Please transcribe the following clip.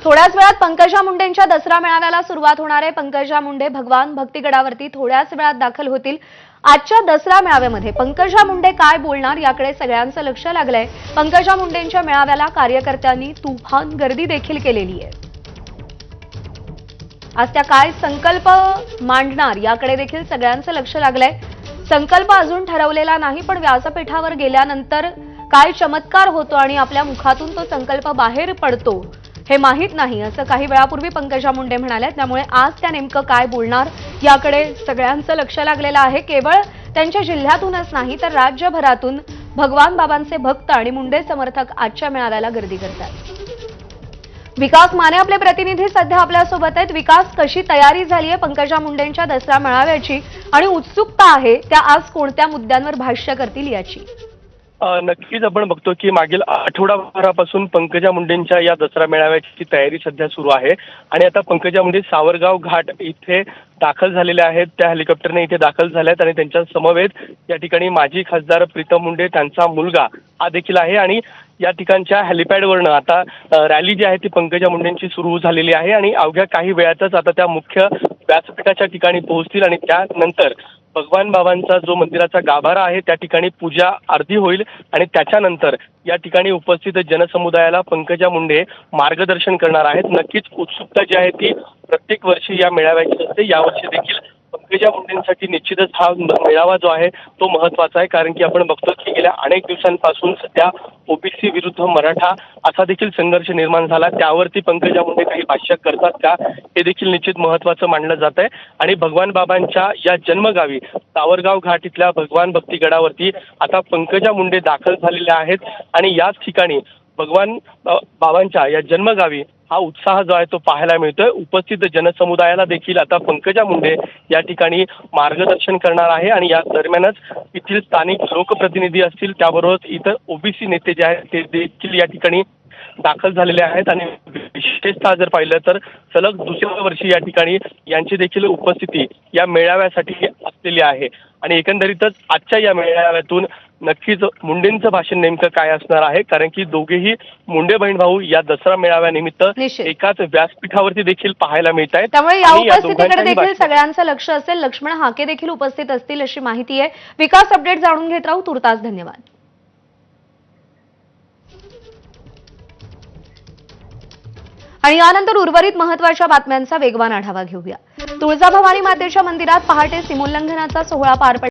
थोड्याच वेळात पंकजा मुंडेंच्या दसरा मेळाव्याला सुरुवात होणार आहे। पंकजा मुंडे भगवान भक्तिगडावरती थोड्याच वेळात दाखल होतील। आजच्या दसरा मेळाव्यामध्ये पंकजा मुंडे काय बोलणार याकडे सगळ्यांचं लक्ष लागलंय। पंकजा मुंडेंच्या मेळाव्याला कार्यकर्त्यांनी तुफान गर्दी देखील केलेली आहे। आज त्या काय संकल्प मांडणार याकडे देखील सगळ्यांचं लक्ष लागलंय। संकल्प अजून ठरवलेला नाही, पण व्यासपीठावर गेल्यानंतर काय चमत्कार होतो आणि आपल्या मुखातून तो संकल्प बाहेर पडतो हे माहित नाही, असं काही वेळापूर्वी पंकजा मुंडे म्हणाल्या। त्यामुळे आज त्या नेमकं काय बोलणार याकडे सगळ्यांचं लक्ष लागलेलं आहे। केवळ त्यांच्या जिल्ह्यातूनच नाही तर राज्यभरातून भगवान बाबांचे भक्त आणि मुंडे समर्थक आजच्या मेळाव्याला गर्दी करतात। विकास माने आपले प्रतिनिधी सध्या आपल्यासोबत आहेत। विकास, कशी तयारी झाली आहे पंकजा मुंडेंच्या दसरा मेळाव्याची आणि उत्सुकता आहे त्या आज कोणत्या मुद्द्यांवर भाष्य करतील याची? नक्कीच आपण बघतो की मागील आठवडाभरापासून पंकजा मुंडेंच्या या दसरा मेळाव्याची तयारी सध्या सुरू आहे आणि आता पंकजा मुंडे सावरगाव घाट इथे दाखल झालेले आहेत। त्या हेलिकॉप्टरने इथे दाखल झाले आहेत आणि त्यांच्या समवेत या ठिकाणी माजी खासदार प्रीतम मुंडे, त्यांचा मुलगा हा देखील आहे आणि या ठिकाणच्या हेलिपॅडवरनं आता रॅली जी आहे ती पंकजा मुंडेंची सुरू झालेली आहे आणि अवघ्या काही वेळातच आता त्या मुख्य व्यासपीठाच्या ठिकाणी पोहोचतील आणि त्यानंतर भगवान बाबांचा जो मंदिराचा गाभारा आहे त्या ठिकाणी पूजा आरती होईल आणि त्याच्यानंतर या ठिकाणी उपस्थित जनसमुदायाला पंकजा मुंडे मार्गदर्शन करणार आहेत। नक्कीच उत्सुकता जी आहे ती प्रत्येक वर्षी या मेळाव्याची असते। यावर्षी देखील पंकजा मुंडेंसाठी निश्चितच हा मेळावा जो आहे तो महत्त्वाचा आहे, कारण की आपण बघतो की गेल्या अनेक दिवसांपासून सध्या ओबीसी विरुद्ध मराठा असा देखील संघर्ष निर्माण झाला। त्यावरती पंकजा मुंडे काही भाष्य करतात का हे देखील निश्चित महत्त्वाचं मानलं जात आहे। आणि भगवान बाबांच्या या जन्मगावी सावरगाव घाट इथल्या भगवान भक्तिगडावरती आता पंकजा मुंडे दाखल झालेल्या आहेत आणि याच ठिकाणी भगवान बाबांच्या या जन्मगावी हा उत्साह जो आहे तो पाहायला मिळतोय। उपस्थित जनसमुदायाला देखील आता पंकजा मुंडे या ठिकाणी मार्गदर्शन करणार आहे आणि या दरम्यानच येथील स्थानिक लोकप्रतिनिधी असतील त्याबरोबर इतर ओबीसी नेते जे आहेत ते देखील या ठिकाणी दाखल झालेले आहेत आणि विशेषतः जर पाहिलं तर सलग दुसऱ्या वर्षी या ठिकाणी यांची देखील उपस्थिती या मेळाव्यासाठी असलेली आहे आणि एकंदरीतच आजच्या या मेळाव्यातून नक्कीच मुंडेंचं भाषण नेमकं काय असणार आहे, कारण की दोघेही मुंडे बहीण भाऊ या दसरा मेळाव्यानिमित्त एकाच व्यासपीठावरती देखील पाहायला मिळत आहेत। त्यामुळे या उपस्थितीकडे देखील सगळ्यांचं लक्ष असेल। लक्ष्मण हाके देखील उपस्थित असतील अशी माहिती आहे। विकास, अपडेट जाणून घेत राहू। तुर्तास धन्यवाद। आणि यानंतर उर्वरित महत्त्वाच्या बातम्यांचा वेगवान आढावा घेऊया। तुळजाभवानी मातेच्या मंदिरात पहाटे सीमोल्लंघनाचा सोहळा पार पडला।